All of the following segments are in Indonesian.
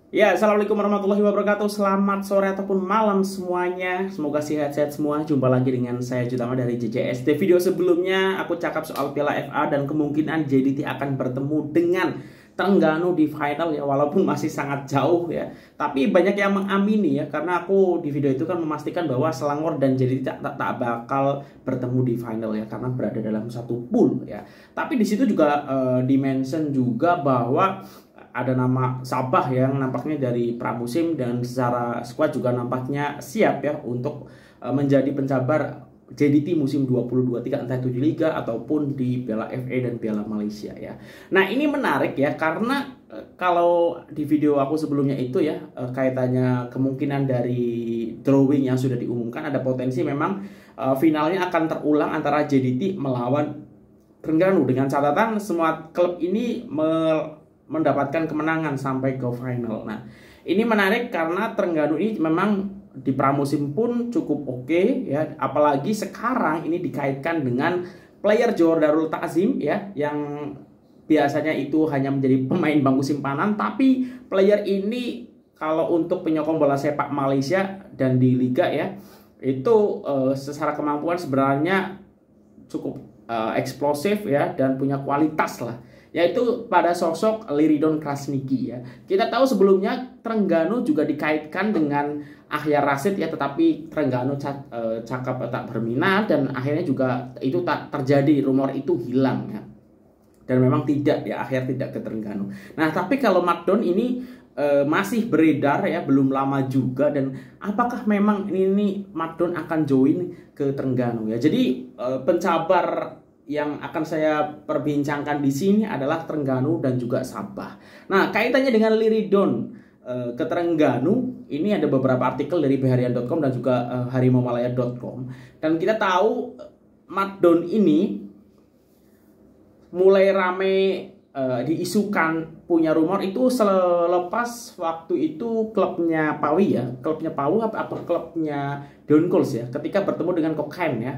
Ya, assalamualaikum warahmatullahi wabarakatuh. Selamat sore ataupun malam semuanya. Semoga sehat-sehat semua. Jumpa lagi dengan saya Jutama dari JJS. Di video sebelumnya aku cakap soal Piala FA dan kemungkinan JDT akan bertemu dengan Terengganu di final ya, walaupun masih sangat jauh ya. Tapi banyak yang mengamini ya, karena aku di video itu kan memastikan bahwa Selangor dan JDT tak bakal bertemu di final ya, karena berada dalam satu pool ya. Tapi di situ juga dimention juga bahwa ada nama Sabah yang nampaknya dari pramusim dan secara squad juga nampaknya siap ya untuk menjadi pencabar JDT musim 2023 entah itu di Liga ataupun di Piala FA dan Piala Malaysia ya. Nah, ini menarik ya karena kalau di video aku sebelumnya itu ya kaitannya kemungkinan dari drawing yang sudah diumumkan ada potensi memang finalnya akan terulang antara JDT melawan Terengganu dengan catatan semua klub ini mendapatkan kemenangan sampai ke final. Nah, ini menarik karena Terengganu ini memang di pramusim pun cukup oke ya, apalagi sekarang ini dikaitkan dengan player Johor Darul Takzim ya, yang biasanya itu hanya menjadi pemain bangku simpanan, tapi player ini kalau untuk penyokong bola sepak Malaysia dan di liga ya, itu secara kemampuan sebenarnya cukup eksplosif ya dan punya kualitas lah, yaitu pada sosok Liridon Krasniki ya. Kita tahu sebelumnya Terengganu juga dikaitkan dengan Ahyar Rasid ya, tetapi Terengganu cakap tak berminat dan akhirnya juga itu tak terjadi, rumor itu hilang ya. Dan memang tidak ya, akhir tidak ke Terengganu. Nah, tapi kalau Markdown ini masih beredar ya, belum lama juga, dan apakah memang ini Markdown akan join ke Terengganu ya. Jadi pencabar yang akan saya perbincangkan di sini adalah Terengganu dan juga Sabah. Nah, kaitannya dengan Liridon ke Terengganu, ini ada beberapa artikel dari beharian.com dan juga harimaumalaya.com. Dan kita tahu Markdown ini mulai rame diisukan punya rumor itu selepas waktu itu klubnya Pawi ya, klubnya Pawu apa klubnya Doncols ya, ketika bertemu dengan Kokhen ya,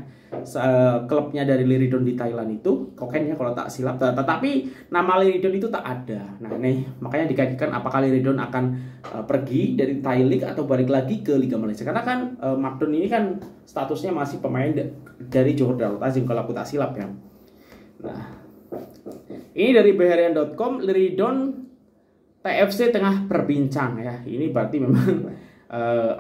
klubnya dari Liridon di Thailand itu Kokhen ya kalau tak silap, tetapi nama Liridon itu tak ada. Nah, nih makanya dikaitkan apakah Liridon akan pergi dari Thai League atau balik lagi ke Liga Malaysia, karena kan Markdown ini kan statusnya masih pemain dari Johor Darul Takzim kalau aku tak silap ya. Nah, ini dari beharian.com, Liridon TFC tengah berbincang ya. Ini berarti memang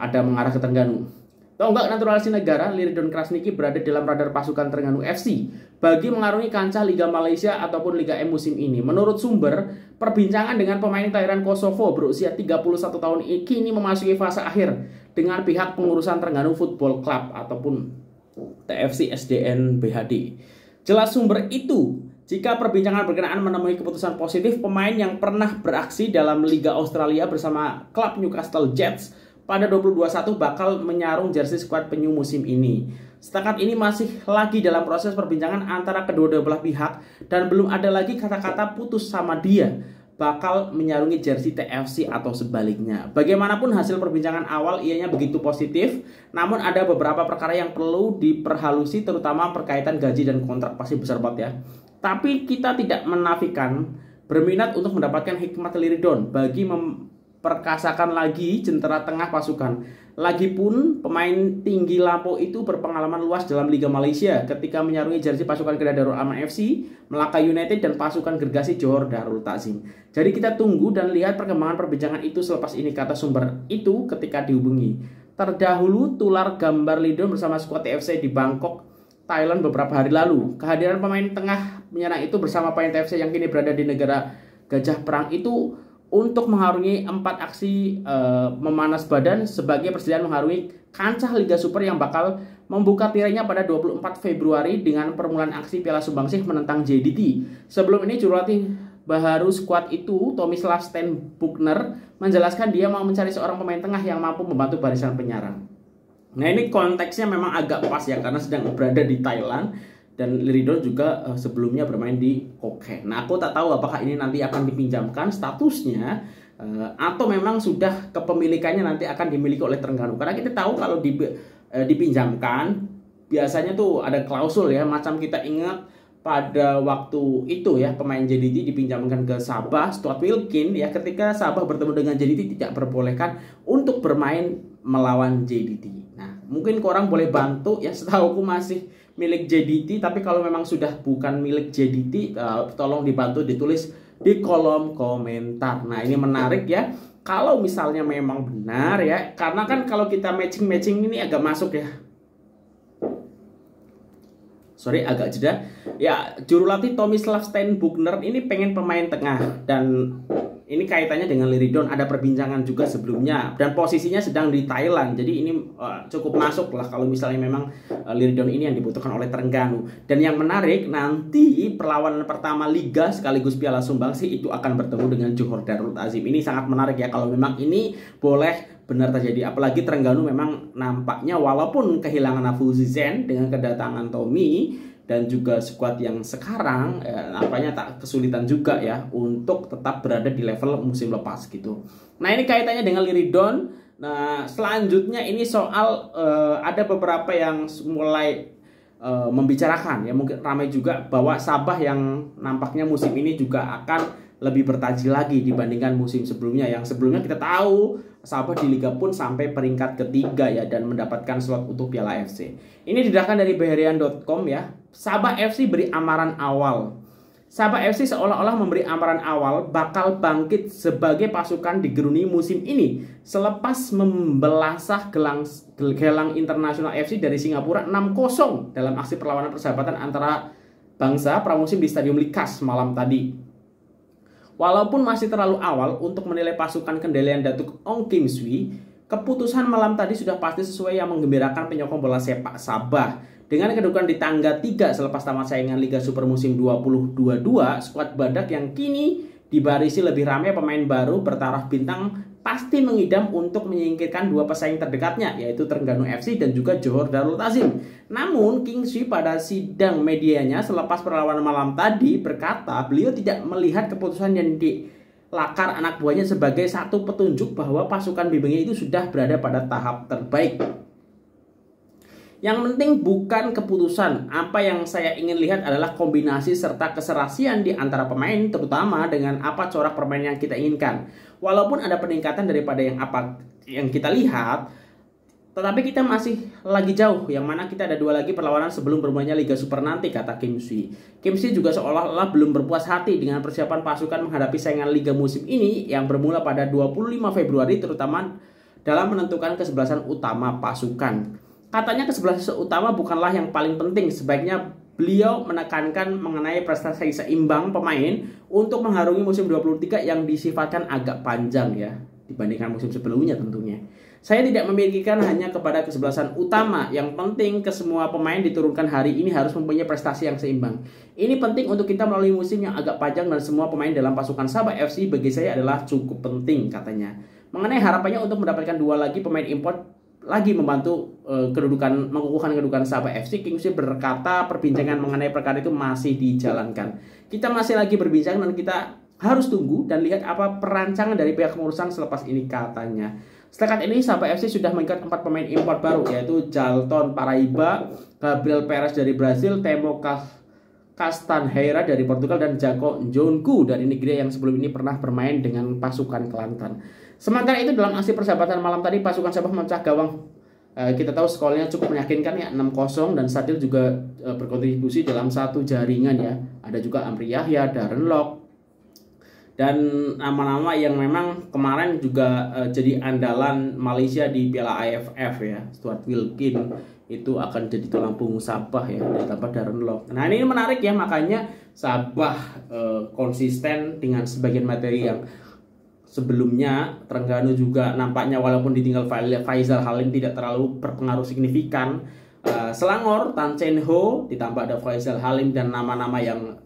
ada mengarah ke Terengganu. Tonggak naturalisasi negara Liridon Krasniki berada dalam radar pasukan Terengganu FC bagi mengarungi kancah Liga Malaysia ataupun Liga M musim ini. Menurut sumber, perbincangan dengan pemain kelahiran Kosovo berusia 31 tahun ini kini memasuki fase akhir dengan pihak pengurusan Terengganu Football Club ataupun TFC SDN BHD. Jelas sumber itu, jika perbincangan berkenaan menemui keputusan positif, pemain yang pernah beraksi dalam Liga Australia bersama klub Newcastle Jets pada 2021 bakal menyarung jersey skuad penyu musim ini. Setakat ini masih lagi dalam proses perbincangan antara kedua belah pihak dan belum ada lagi kata-kata putus sama dia bakal menyarungi jersey TFC atau sebaliknya. Bagaimanapun hasil perbincangan awal ianya begitu positif, namun ada beberapa perkara yang perlu diperhalusi, terutama berkaitan gaji dan kontrak, pasti besar banget ya. Tapi kita tidak menafikan berminat untuk mendapatkan hikmat Liridon bagi memperkasakan lagi jentera tengah pasukan. Lagipun pemain tinggi Lampau itu berpengalaman luas dalam Liga Malaysia ketika menyarungi jersey pasukan Kedah Darul Aman FC, Melaka United dan pasukan gergasi Johor Darul Takzim. Jadi kita tunggu dan lihat perkembangan perbincangan itu selepas ini, kata sumber itu ketika dihubungi. Terdahulu tular gambar Liridon bersama skuad TFC di Bangkok, Thailand beberapa hari lalu. Kehadiran pemain tengah menyerang itu bersama pemain TFC yang kini berada di negara Gajah Perang itu untuk mengharungi 4 aksi memanas badan sebagai persediaan mengharungi kancah Liga Super yang bakal membuka tirainya pada 24 Februari dengan permulaan aksi Piala Sumbangsih menentang JDT. Sebelum ini jurulatih baharu skuad itu, Tomislav Stenbukner, menjelaskan dia mau mencari seorang pemain tengah yang mampu membantu barisan penyerang. Nah, ini konteksnya memang agak pas ya karena sedang berada di Thailand dan Liridon juga sebelumnya bermain di Kokhen. Nah, aku tak tahu apakah ini nanti akan dipinjamkan statusnya atau memang sudah kepemilikannya nanti akan dimiliki oleh Terengganu. Karena kita tahu kalau dipinjamkan biasanya tuh ada klausul ya, macam kita ingat pada waktu itu ya pemain JDT dipinjamkan ke Sabah, Stuart Wilkin ya, ketika Sabah bertemu dengan JDT tidak diperbolehkan untuk bermain melawan JDT. Nah, mungkin korang boleh bantu ya, setahuku masih milik JDT, tapi kalau memang sudah bukan milik JDT, tolong dibantu ditulis di kolom komentar. Nah, ini menarik ya. Kalau misalnya memang benar ya, karena kan kalau kita matching ini agak masuk ya. Sorry, agak jeda. Ya, juru latih Tomislav Steinbuchner ini pengen pemain tengah, dan ini kaitannya dengan Liridon. Ada perbincangan juga sebelumnya, dan posisinya sedang di Thailand. Jadi ini cukup masuk lah kalau misalnya memang Liridon ini yang dibutuhkan oleh Terengganu. Dan yang menarik, nanti perlawanan pertama Liga sekaligus Piala Sumbangsih itu akan bertemu dengan Johor Darul Ta'zim. Ini sangat menarik ya kalau memang ini boleh benar terjadi. Apalagi Terengganu memang nampaknya walaupun kehilangan Afuzizen dengan kedatangan Tommy dan juga skuad yang sekarang nampaknya tak kesulitan juga ya untuk tetap berada di level musim lepas gitu. Nah, ini kaitannya dengan Liridon. Nah, selanjutnya ini soal ada beberapa yang mulai membicarakan ya, mungkin ramai juga bahwa Sabah yang nampaknya musim ini juga akan lebih bertaji lagi dibandingkan musim sebelumnya. Yang sebelumnya kita tahu Sabah di Liga pun sampai peringkat ketiga ya, dan mendapatkan slot untuk Piala FC. Ini didatangkan dari Baharian.com ya. Sabah FC beri amaran awal. Sabah FC seolah-olah memberi amaran awal bakal bangkit sebagai pasukan di geruni musim ini selepas membelasah Gelang Internasional FC dari Singapura 6-0 dalam aksi perlawanan persahabatan antara bangsa pramusim di Stadium Likas malam tadi. Walaupun masih terlalu awal untuk menilai pasukan kendalian Datuk Ong Kim Swee, keputusan malam tadi sudah pasti sesuai yang menggembirakan penyokong bola sepak Sabah. Dengan kedudukan di tangga 3 selepas tamat saingan Liga Super musim 2022, skuad Badak yang kini dibarisi lebih ramai pemain baru bertaraf bintang pasti mengidam untuk menyingkirkan dua pesaing terdekatnya, yaitu Terengganu FC dan juga Johor Darul Ta'zim. Namun King Swee pada sidang medianya selepas perlawanan malam tadi berkata beliau tidak melihat keputusan yang dilakar anak buahnya sebagai satu petunjuk bahwa pasukan bimbingnya itu sudah berada pada tahap terbaik. Yang penting bukan keputusan. Apa yang saya ingin lihat adalah kombinasi serta keserasian di antara pemain, terutama dengan apa corak permainan yang kita inginkan. Walaupun ada peningkatan daripada yang kita lihat, tetapi kita masih lagi jauh. Yang mana kita ada 2 lagi perlawanan sebelum bermulainya Liga Super nanti, kata Kim Swee. Kim Swee juga seolah-olah belum berpuas hati dengan persiapan pasukan menghadapi saingan Liga musim ini yang bermula pada 25 Februari, terutama dalam menentukan kesebelasan utama pasukan. Katanya kesebelasan utama bukanlah yang paling penting. Sebaiknya beliau menekankan mengenai prestasi seimbang pemain untuk mengharungi musim 23 yang disifatkan agak panjang ya dibandingkan musim sebelumnya tentunya. Saya tidak memikirkan hanya kepada kesebelasan utama. Yang penting ke semua pemain diturunkan hari ini harus mempunyai prestasi yang seimbang. Ini penting untuk kita melalui musim yang agak panjang, dan semua pemain dalam pasukan Sabah FC bagi saya adalah cukup penting, katanya. Mengenai harapannya untuk mendapatkan 2 lagi pemain import lagi membantu mengukuhkan kedudukan Sabah FC, King Swee berkata perbincangan mengenai perkara itu masih dijalankan. Kita masih lagi berbincang dan kita harus tunggu dan lihat apa perancangan dari pihak pengurusan selepas ini, katanya. Setakat ini Sabah FC sudah mengikat 4 pemain import baru, yaitu Jalton Paraiba, Gabriel Perez dari Brazil, Temo Castanheira dari Portugal, dan Jaco Njonku dari Nigeria yang sebelum ini pernah bermain dengan pasukan Kelantan. Sementara itu dalam aksi persahabatan malam tadi pasukan Sabah memecah gawang. Kita tahu skornya cukup meyakinkan ya, 6-0, dan Sadil juga berkontribusi dalam satu jaringan ya. Ada juga Amri Yahya, Darren Lock, dan nama-nama yang memang kemarin juga jadi andalan Malaysia di Piala AFF ya. Stuart Wilkin itu akan jadi tulang punggung Sabah ya, ditambah Darren Lock. Nah, ini menarik ya, makanya Sabah konsisten dengan sebagian materi yang sebelumnya. Terengganu juga nampaknya walaupun ditinggal Faisal Halim tidak terlalu berpengaruh signifikan. Selangor, Tan Chen Ho, ditambah ada Faisal Halim dan nama-nama yang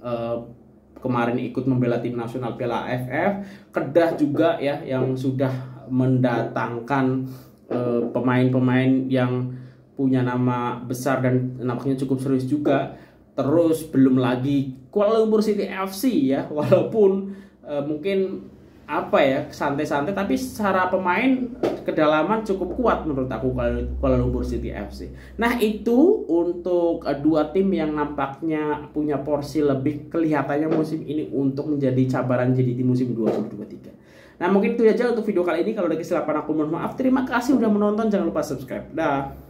kemarin ikut membela tim nasional Piala AFF. Kedah juga ya yang sudah mendatangkan pemain-pemain yang punya nama besar dan nampaknya cukup serius juga. Terus belum lagi Kuala Lumpur City FC ya, walaupun mungkin apa ya, santai-santai, tapi secara pemain kedalaman cukup kuat menurut aku Kuala Lumpur City FC. Nah itu untuk dua tim yang nampaknya punya porsi lebih kelihatannya musim ini untuk menjadi cabaran jadi di musim 2023. Nah mungkin itu aja untuk video kali ini. Kalau ada kesilapan aku mohon maaf. Terima kasih udah menonton, jangan lupa subscribe. Dah.